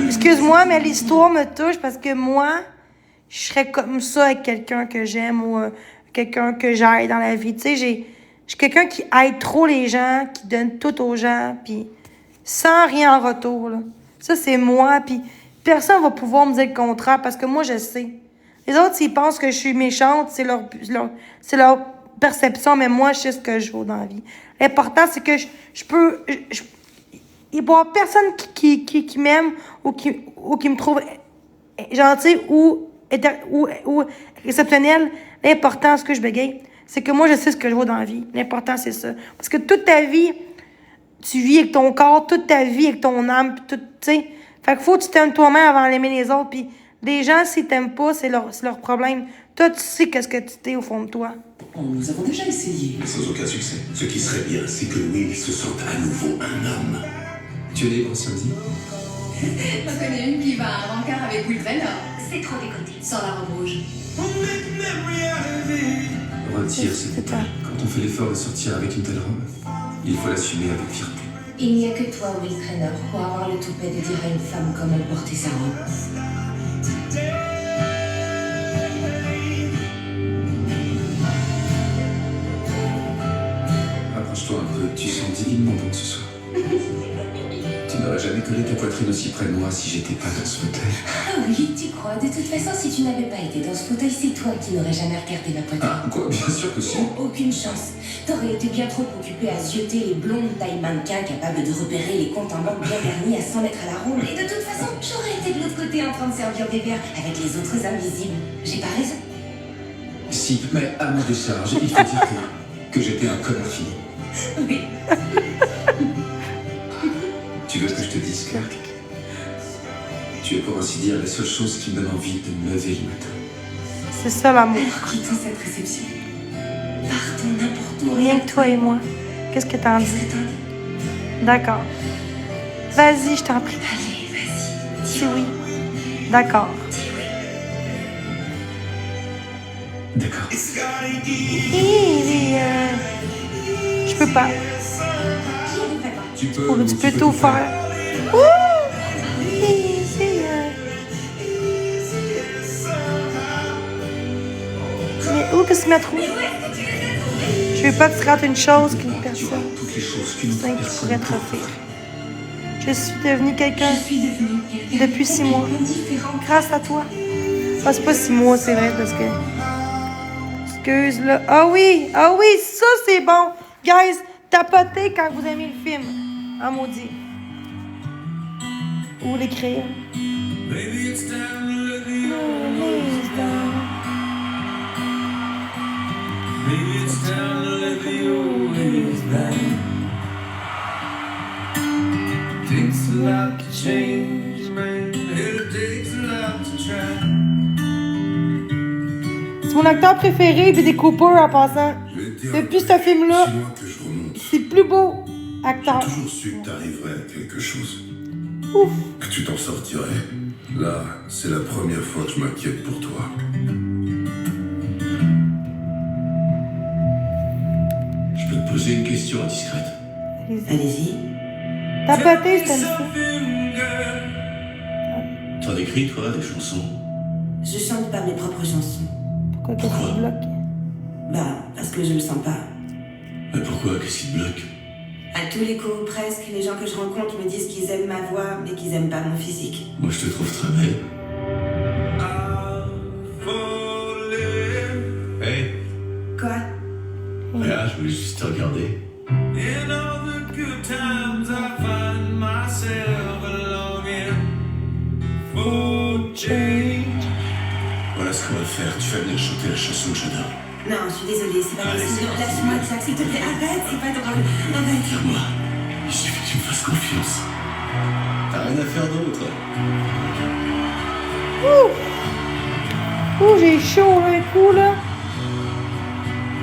Excuse-moi, mais l'histoire me touche parce que moi, je serais comme ça avec quelqu'un que j'aime ou quelqu'un que j'aille dans la vie. Tu sais, je suis quelqu'un qui aide trop les gens, qui donne tout aux gens, puis sans rien en retour, là. Ça, c'est moi, puis personne va pouvoir me dire le contraire parce que moi, je sais. Les autres, s'ils pensent que je suis méchante, c'est leur perception, mais moi, je sais ce que je vaux dans la vie. L'important, c'est que je peux... il peut y avoir personne qui m'aime ou qui me trouve gentil ou exceptionnel. L'important, ce que je bégaye, c'est que moi, je sais ce que je vaux dans la vie. L'important, c'est ça. Parce que toute ta vie, tu vis avec ton corps, toute ta vie avec ton âme, puis tout, tu sais. Fait qu'il faut que tu t'aimes toi-même avant d'aimer les autres. Puis les gens, s'ils t'aiment pas, c'est leur problème. Toi, tu sais qu'est-ce que tu t'es au fond de toi. Nous avons déjà essayé. Mais sans aucun succès. Ce qui serait bien, c'est que Will se sente à nouveau un homme. Tu es libre samedi? J'en connais une qui va à un rencard avec Will Trainer. C'est trop décoté. Sans la robe rouge. Retire C'est cette ça. détail. Quand on fait l'effort de sortir avec une telle robe, il faut l'assumer avec fierté. Il n'y a que toi, Will Trainer, pour avoir le toupet de dire à une femme comment porter sa robe. Approche-toi un peu, tu sens divinement bon ce soir. Tu n'aurais jamais collé ta poitrine aussi près de moi si j'étais pas dans ce fauteuil. Ah oui, tu crois. De toute façon, si tu n'avais pas été dans ce fauteuil, c'est toi qui n'aurais jamais regardé ma poitrine. Ah, quoi? Bien sûr que si. Aucune chance. T'aurais été bien trop occupé à zioter les blondes tailles mannequins capables de repérer les comptes en banque bien garnis à 100 mètres à la ronde. Et de toute façon, j'aurais été de l'autre côté en train de servir des verres avec les autres invisibles. J'ai pas raison. Si, mais à ma décharge, il faut dire que j'étais un connard fini. Oui. Tu veux que je te dise, Clark? Tu es pour ainsi dire la seule chose qui me donne envie de me lever le matin. C'est ça, l'amour. Alors quittons cette réception. Partons n'importe où. Rien que toi et moi. Qu'est-ce que t'en Qu'est-ce dis? que t'en dis? D'accord. Vas-y, je t'en prie. Allez, vas-y. Si oui. D'accord. D'accord. Je peux pas. J'y arriverai pas. Tu peux, Oh, tu peux tout faire. Ouh! Mais où que se mettre où? Je veux pas te rater une chose qu'une Tu auras personne toutes les choses qu'une autre qui personne pourrait te peut offrir. faire. Je suis devenue quelqu'un Je suis devenue quelqu'un depuis 6 mois. complètement différent. Grâce à toi. Ah, c'est pas 6 mois, c'est vrai, parce que... Excuse, là. Ah oui, ça c'est bon. Guys, tapotez quand vous aimez le film. En maudit. Ou l'écrire. Things lot to change, man. It takes a lot to try. C'est mon acteur préféré, puis des Cooper en passant. Depuis ce film-là, c'est le plus beau acteur. J'ai toujours su que t'arriverais à quelque chose. Ouf. Que tu t'en sortirais. Là, c'est la première fois que je m'inquiète pour toi. Je peux te poser une question indiscrète. Allez-y. T'as pété, c'était ça. T'en écris, toi, des chansons? Je chante pas mes propres chansons. Pourquoi qu'est-ce qui te bloque? Bah, parce que je le sens pas. Mais pourquoi? Qu'est-ce qui te bloque? À tous les coups, presque, les gens que je rencontre me disent qu'ils aiment ma voix, mais qu'ils aiment pas mon physique. Moi, je te trouve très belle. Hey, Quoi? regarde, je voulais juste te regarder. In all the good times, I find myself longing for change. Voilà ce qu'on va faire. Tu vas venir chanter la chanson que j'adore. Non, je suis désolée, c'est pas Allez, possible. c'est Lâche-moi, Jack, s'il te plaît, arrête, c'est pas drôle. Arrête. Tire-moi. Il suffit que tu me fasses confiance. T'as rien à faire d'autre. Ouh, j'ai chaud là, un coup, là.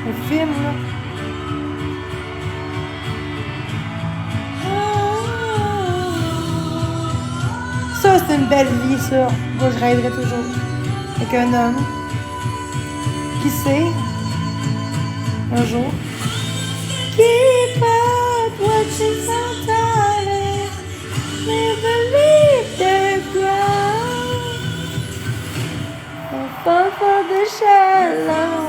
Le film, là. Ça, c'est une belle vie, ça. Moi, je rêverais toujours. Avec un homme. Qui sait? Un jour. Keep out watching sometimes. Never leave the ground. Fall for the shallow.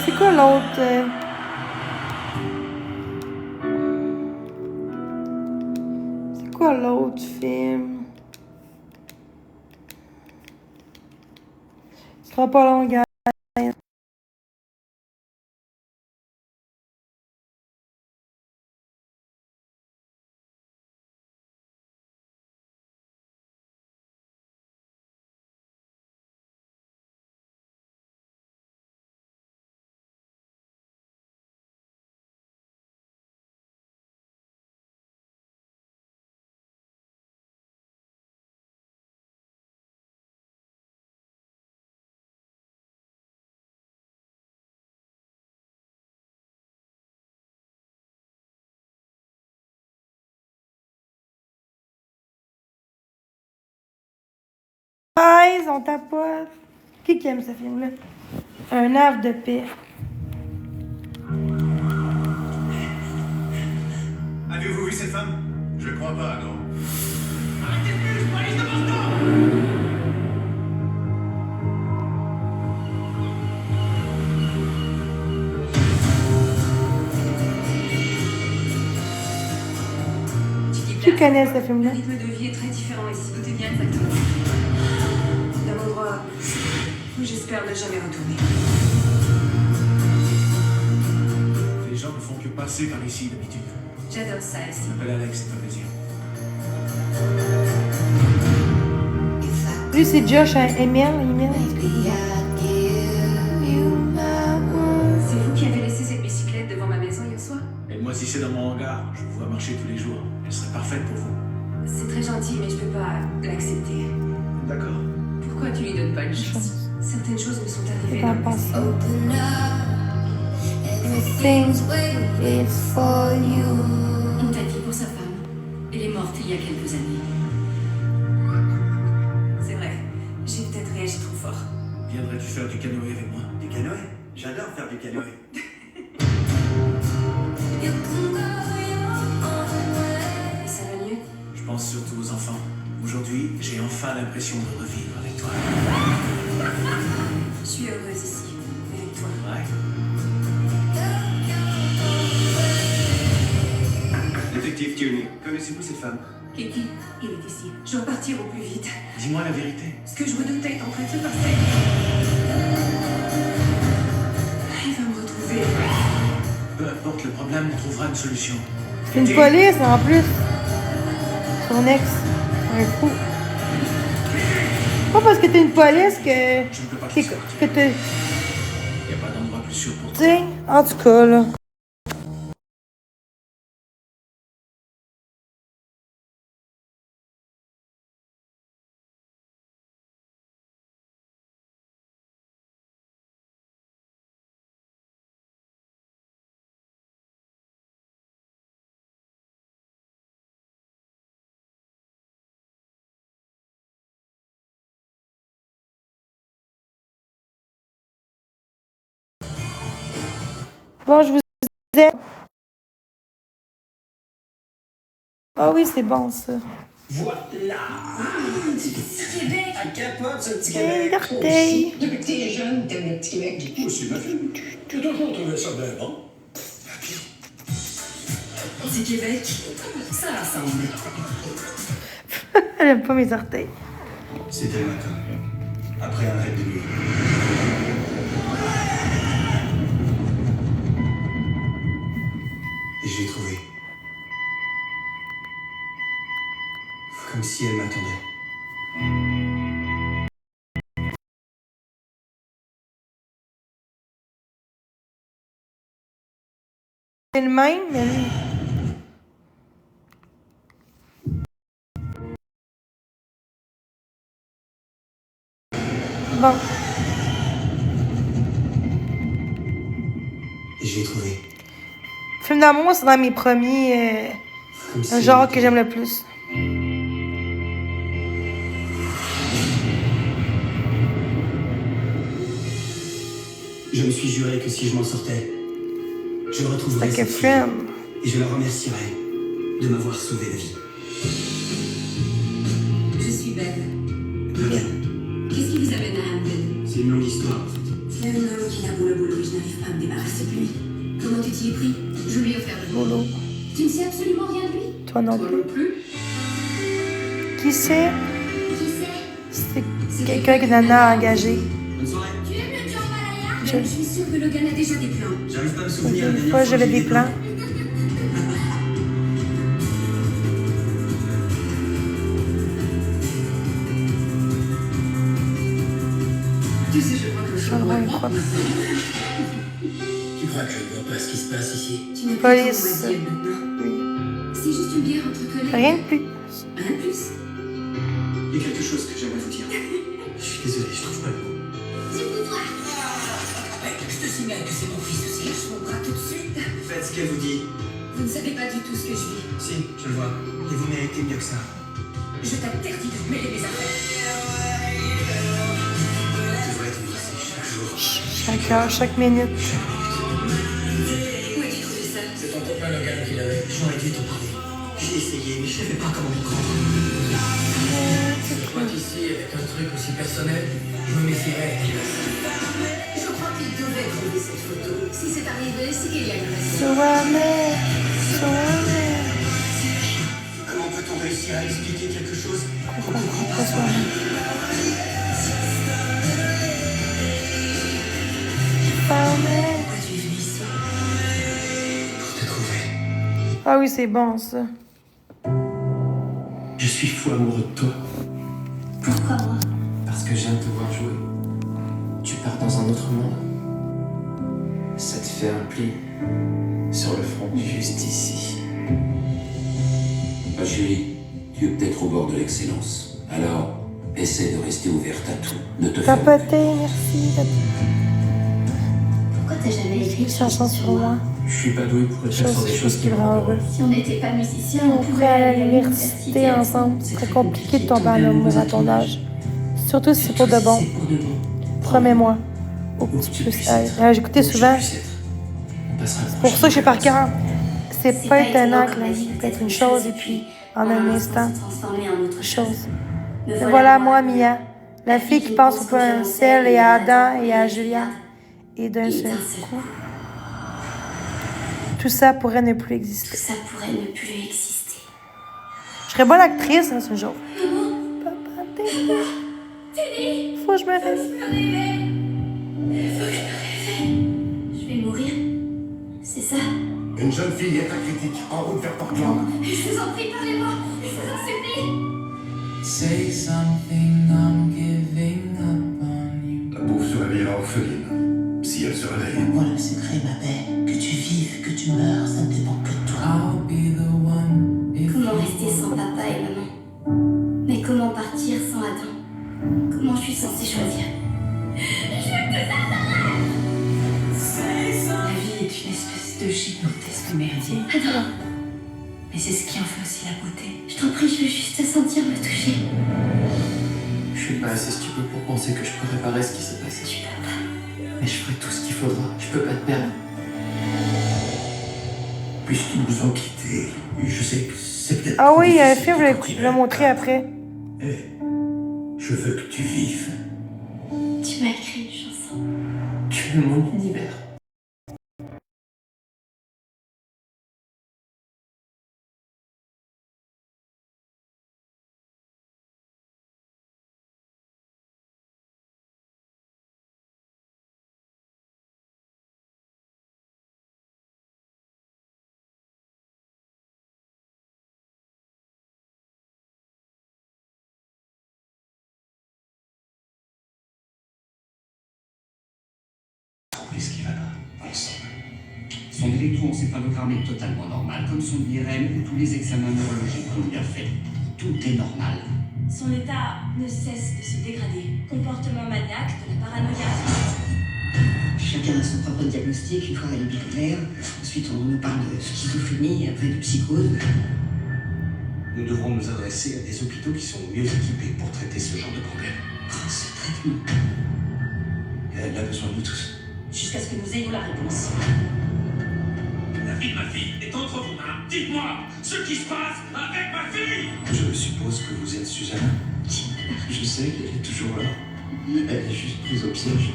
C'est quoi l'autre? C'est quoi l'autre film? Ce sera pas long, gars. On tapote. Qui aime ce film-là? Un havre de paix. Avez-vous vu cette femme? Je crois pas, non. Qui connaît ce film-là? Le rythme de vie est très différent ici. Tout est bien exactement. D'un endroit où j'espère ne jamais retourner. Les gens ne font que passer par ici d'habitude. J'adore ça ici. Je m'appelle Alex, c'est un plaisir. Lui, c'est Josh Emile. C'est vous qui avez laissé cette bicyclette devant ma maison hier soir? Et moi, si c'est dans mon hangar, je vous vois marcher tous les jours. Elle serait parfaite pour vous. C'est très gentil, mais je peux pas l'accepter. D'accord. Pourquoi tu lui donnes pas une chance? Certaines choses me sont arrivées Pas dans le pensé. passé. On t'a dit pour sa femme. Elle est morte il y a quelques années. C'est vrai, j'ai peut-être réagi trop fort. Viendrais-tu faire du canoë avec moi? Du canoë? J'adore faire du canoë. Et ça va mieux? Je pense surtout aux enfants. Aujourd'hui, j'ai enfin l'impression de revivre avec toi. Je suis heureuse ici, avec toi. Ouais. Détective Tierney, connaissez-vous cette femme? Katie, il est ici. Je dois partir au plus vite. Dis-moi la vérité. Ce que je redoutais est en train de se passer. Il va me retrouver. Peu importe le problème, on trouvera une solution. C'est une police, en plus. Son ex. Un fou. Pas parce que t'es une police que... Je ne peux pas te sortir. que t'es... Il n'y a pas d'endroit plus sûr pour toi. Tu sais, en tout cas, là... Bon, je vous disais. Ah oui, c'est bon, ça. Voilà! Du petit Québec! À capote, ce petit Hey, Québec! l'orteil. Depuis que t'es jeune, t'aimes le petit Québec. Moi aussi, ma fille. J'ai toujours trouvé ça bien bon. Petit Québec, ça rassemble. Elle aime pas mes orteils. C'était le matin, après un raid de nuit. Et je l'ai trouvée. Comme si elle m'attendait. C'est le même, mais lui. Bon. Et je l'ai trouvée. Film d'amour, c'est dans mes premiers. Comme si Un elle genre m'attendait. que j'aime le plus. Je me suis juré que si je m'en sortais, je retrouverais Like a cette fille. friend. Et je la remercierais de m'avoir sauvé la vie. Je suis belle. Logan, Qu'est-ce qui vous amène à Hamden? c'est une longue histoire en fait. Il y a un homme qui n'a beau le boulot et je n'arrive pas à me débarrasser de lui. Comment tu t'y es pris? Je lui ai offert le Boulot. Tu ne sais absolument rien de lui? Toi non Toi plus. non plus? Qui c'est? Qui c'est? C'est quelqu'un que Nana a engagé. Bonne soirée. Tu aimes le jambalaya? Je- Je suis sûre que Logan a déjà des plans. J'arrive pas à me souvenir la Une dernière fois, fois j'avais que j'ai des plans. Tu sais, je crois que je J'envoie une croix. Tu crois que je ne vois pas ce qui se passe ici? Tu n'es Police. pas maintenant. Oui. C'est juste une bière entre collègues. Rien de plus. Rien de plus. Il y a quelque chose que j'aimerais vous dire. Je suis désolé, je trouve pas le mot. Dis-moi. Je te signale que c'est mon fils aussi. Lâche mon bras tout de suite. Faites ce qu'elle vous dit. Vous ne savez pas du tout ce que je vis. Si, je le vois. Et vous méritez mieux que ça. Je t'interdis de mêler mes affaires. Vous devrez être embrassé chaque jour. Chaque heure, chaque minute. Où as-tu trouvé ça? C'est ton copain Logan qui l'avait. J'aurais dû t'en parler. J'ai essayé, mais je savais pas comment m'y prendre. Je crois qu'ici, avec un truc aussi personnel, je me méfierais. Je crois qu'il devait trouver cette photo. Si c'est arrivé, c'est qu'il y a une raison. Soirée. Soirée. Comment peut-on réussir à expliquer quelque chose qu'on Pas comprend pas? soirée. Soirée. Pourquoi tu es venu ici? Pour te trouver. Ah oui, c'est bon, ça. Je suis fou amoureux de toi. Pourquoi moi? Parce que j'aime te voir jouer. Tu pars dans un autre monde. Ça te fait un pli sur le front, juste ici. Ma chérie, tu es peut-être au bord de l'excellence. Alors, essaie de rester ouverte à tout. Ne te ferme pas. Tapoter, merci. Pourquoi t'as jamais écrit Une chanson sur moi. Je suis pas doué pour écrire sur Chose des choses qui me rend heureux. Si on n'était pas musicien, On pourrait aller à l'université ensemble. C'est très compliqué de tomber en amour à ton âge. Surtout si c'est pour de bon. C'est pour de bon. Promets-moi. Au que tu puisses être. J'écoutais souvent. On passera Pour ça, je suis par cœur. C'est pas étonnant que la vie peut être une chose et puis, en un instant, autre chose. Et voilà moi, Mia, la fille qui pense au potentiel et à Adam et à Julia. Et d'un seul coup, tout ça pourrait ne plus exister. Ça pourrait ne plus exister. Je serais bonne actrice, hein, ce jour. Papa, t'es là. Faut que je me réveille. Je vais mourir. C'est ça? Une jeune fille état critique, en route vers Portland. Je vous en prie, parlez-moi. Je vous en supplie. Say something, I'm giving up on you. La pauvre se réveillera orpheline. Si elle se réveille. Voilà le secret, ma belle. Que tu vives, que tu meurs, ça ne dépend que de toi. I'll be the one if Comment rester sans papa et maman? Mais comment partir sans Adam? Comment je suis censée choisir? La vie est une espèce de gigantesque merdier. Adam, Mais c'est ce qui en fait aussi la beauté. je t'en prie, je veux juste te sentir me toucher. Je suis pas assez stupide pour penser que je peux réparer ce qui s'est passé. Tu peux pas. Mais je ferai tout ce qu'il faudra. Je peux pas te perdre. puisqu'ils nous ont quittés, je sais que c'est peut-être... Ah oui, il y a un difficile film, de je continuer vais le à montrer te après. battre. Je veux que tu vives. Tu m'as écrit une chanson. Tu es mon univers. Ce qui va pas, ensemble. Son électroencéphalogramme est totalement normal, comme son IRM ou tous les examens neurologiques qu'on lui a fait. Tout est normal. Son état ne cesse de se dégrader. Comportement maniaque, de la paranoïa. Chacun a son propre diagnostic. Une fois, elle est bipolaire. Ensuite, on nous parle de schizophrénie et après de psychose. Nous devrons nous adresser à des hôpitaux qui sont mieux équipés pour traiter ce genre de problème. Ce traitement. Elle a besoin de nous tous. Jusqu'à ce que nous ayons la réponse. La vie de ma fille est entre vos mains. Dites-moi ce qui se passe avec ma fille. Je suppose que vous êtes Susanna. Je sais qu'elle est toujours là. Elle est juste prise au piège.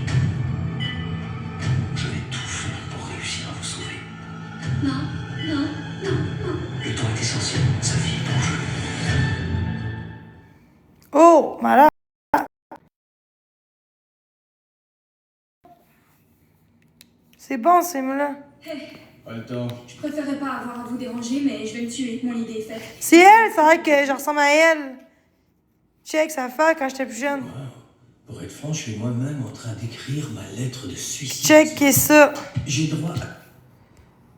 Je vais tout faire pour réussir à vous sauver. Non. Le temps est essentiel. Sa vie est en jeu. Oh, malade. C'est bon, ces mots-là. Hey, Attends. je préférerais pas avoir à vous déranger, mais je vais me tuer. Mon idée est faite. C'est elle, c'est vrai que je ressemble à elle. Check, ça fait quand j'étais plus jeune. Pour être franc, je suis moi-même en train d'écrire ma lettre de suicide. Checkez ça. J'ai droit à...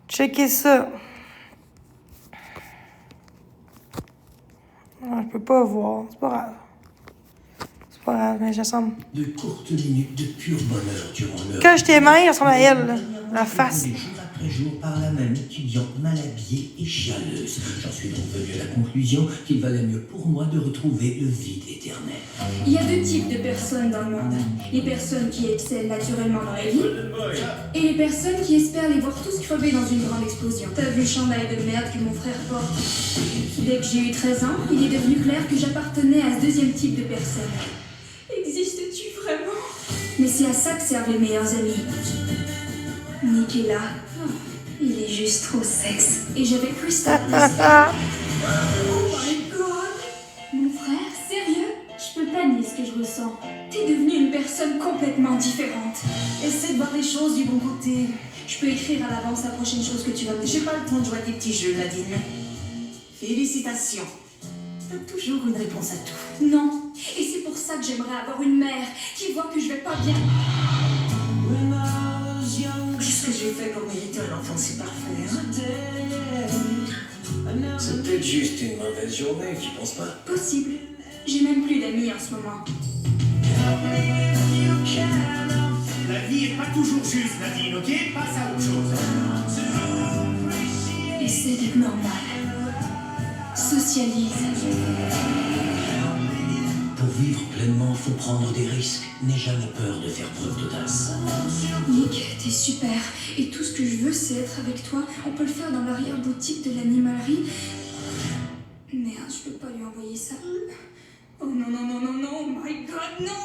Checkez ça. Non, je peux pas voir. C'est pas grave. C'est pas grave, mais j'assemble. De courtes minutes de pur bonheur durant l'heure. Quand j'étais mince, je ressemble à elle, là. La face. Jour après jour par la même étudiante mal habillée et chialeuse. J'en suis donc venu à la conclusion qu'il valait mieux pour moi de retrouver le vide éternel. Il y a deux types de personnes dans le monde. Les personnes qui excellent naturellement dans la vie et les personnes qui espèrent les voir tous crever dans une grande explosion. T'as vu le chandail de merde que mon frère porte? Dès que j'ai eu 13 ans, il est devenu clair que j'appartenais à ce deuxième type de personne. Existes-tu vraiment? Mais c'est à ça que servent les meilleurs amis. Nick est là. Oh, il est juste trop sexe. Et j'avais Crystal. Oh my god! Mon frère, sérieux? Je peux pas nier ce que je ressens. T'es devenu une personne complètement différente. Essaie de voir les choses du bon côté. Je peux écrire à l'avance la prochaine chose que tu vas me J'ai dire. pas le temps de jouer à des petits jeux, Nadine. Félicitations. T'as toujours une réponse à tout. Non. Et c'est pour ça que j'aimerais avoir une mère qui voit que je vais pas bien. Qu'est-ce que j'ai fait pour mériter un enfant si parfait, hein? C'est peut-être juste une mauvaise journée, tu penses pas? Possible. J'ai même plus d'amis en ce moment. La vie est pas toujours juste, Nadine, ok? Passe à autre chose. Essaie d'être normal. Socialise. Pour vivre pleinement, faut prendre des risques. N'aie jamais peur de faire preuve d'audace. Nick, t'es super. Et tout ce que je veux, c'est être avec toi. On peut le faire dans l'arrière-boutique de l'animalerie. Merde, je peux pas lui envoyer ça. Oh non, oh my god, non!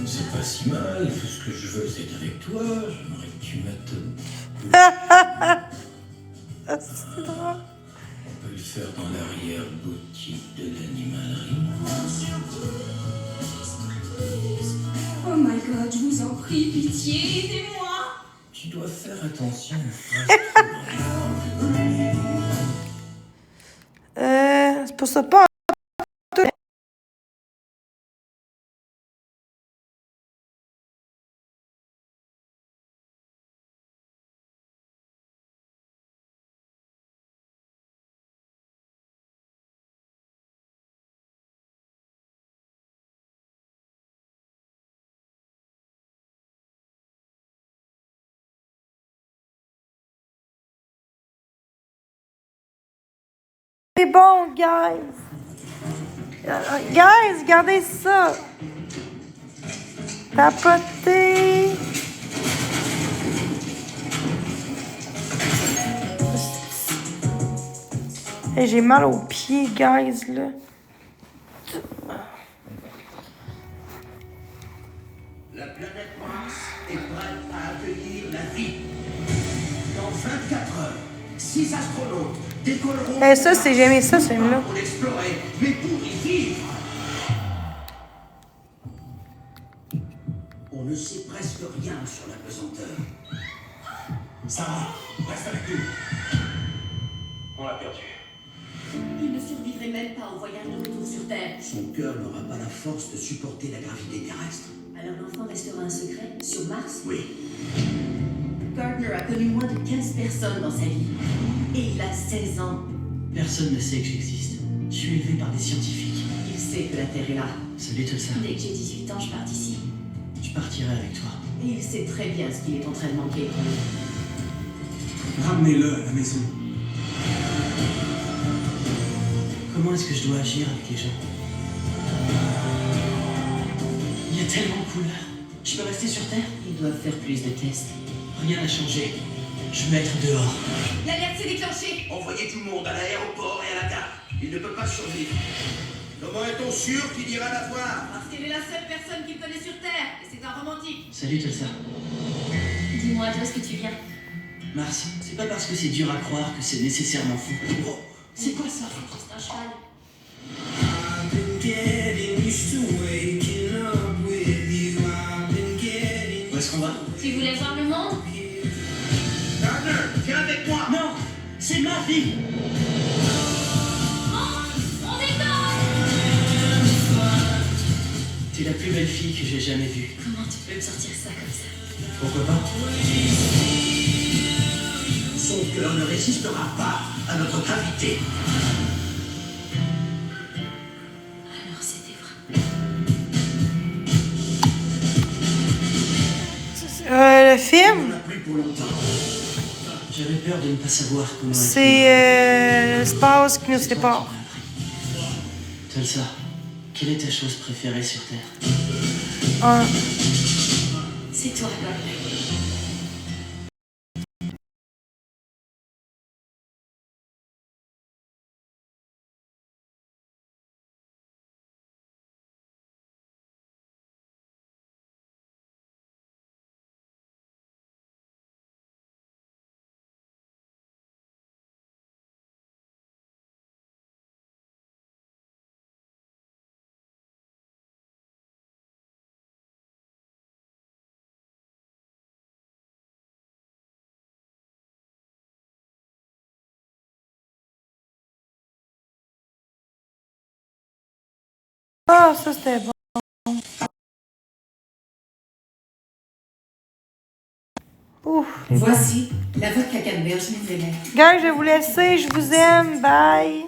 C'est pas si mal, tout ce que je veux c'est avec toi. J'aimerais que tu mettes... C'est drôle. On peut le faire dans l'arrière-boutique de l'animalerie. Oh my god, je vous en prie, pitié, aidez-moi! Tu dois faire attention aux phrases trop longues. C'est pour ça pas. C'est bon, guys. Guys, regardez ça. Tapoter. Hey, j'ai mal aux pieds, guys, là. La planète Mars est prête à accueillir la vie. Dans 24 heures, 6 astronautes décolleront. Eh, ça, c'est j'aimais ça, ce film-là. Pour l'explorer, mais pour y vivre. On ne sait presque rien sur la pesanteur. Sarah, reste avec nous. On l'a perdu. Il ne survivrait même pas au voyage de retour sur Terre. Son cœur n'aura pas la force de supporter la gravité terrestre. Alors l'enfant restera un secret sur Mars? Oui. Gardner a connu moins de 15 personnes dans sa vie. Et il a 16 ans. Personne ne sait que j'existe. Je suis élevé par des scientifiques. Il sait que la Terre est là. Salut Tulsa. Dès que j'ai 18 ans, je pars d'ici. Je partirai avec toi. Et il sait très bien ce qu'il est en train de manquer. Ramenez-le à la maison. Comment est-ce que je dois agir avec les gens? Il y a tellement de couleurs. Je peux rester sur Terre? Ils doivent faire plus de tests. Rien n'a changé. Je vais mettre dehors. L'alerte s'est déclenchée. Envoyez tout le monde à l'aéroport et à la gare. Il ne peut pas survivre. Comment est-on sûr qu'il ira la voir? Parce qu'elle est la seule personne qu'il connaît sur Terre. Et c'est un romantique. Salut Tulsa. Dis-moi, d'où est-ce que tu viens? Mars, c'est pas parce que c'est dur à croire que c'est nécessairement fou. Oh, c'est quoi ça? C'est un cheval. Où est-ce qu'on va? Tu voulais voir le monde? Gardner, viens avec moi. Non, c'est ma vie. On décolle! T'es la plus belle fille que j'ai jamais vue. Comment tu peux me sortir ça comme ça? Pourquoi pas? Son cœur ne résistera pas à notre gravité. Alors c'était vrai. Le film, On n'a plus pour longtemps. J'avais peur de ne pas savoir comment. c'est l'espace qui nous sépare. Tulsa, quelle est ta chose préférée sur Terre? C'est toi, Gardner. Ah, ça c'était bon. Ouf. Voici la vodka canneberge nouvelle. Gars, je vais vous laisser. Je vous aime. Bye.